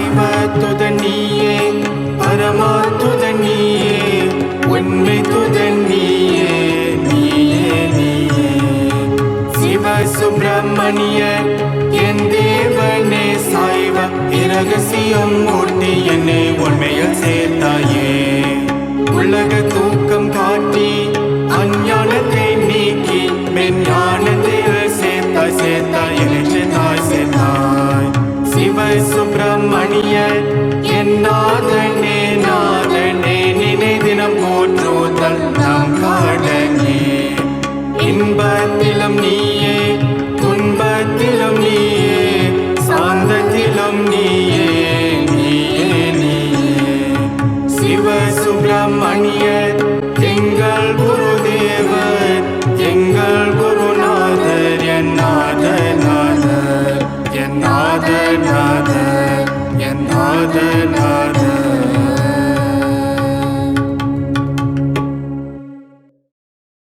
சைவத்துதன் நீயே, பரமாத்துதன் நீயே, உண்மை துதன் நீயே, நீயே நீயே. சிவ சுப்பிரமணிய என் தேவனே சாய்வ இரகசியம் ஊட்டி என்னை உண்மையில் சேர்த்தாயே. உலக தூக்கம் காட்டி அஞ்ஞானத்தை நீக்கி மெஞ்ஞானத்தில் சேர்த்தாய் சேர்த்தாய் என்று தாய் சேர்த்தாய். சிவ சுப்பிரமணிய என் நாதனே நாதனே நினை தினம் போற்றுதல் நம் கடனே. இன்பத்திலும் நீயே, துன்பத்திலும் நீயே, சாந்தத்திலும் நீயே, நீயே நீயே. சிவ சுப்பிரமணியர் எங்கள் குருதேவர், எங்கள் குருநாதர், என் நாதர் நாதர், என் நாதர் நாதர், என் நாதர் நாதர்.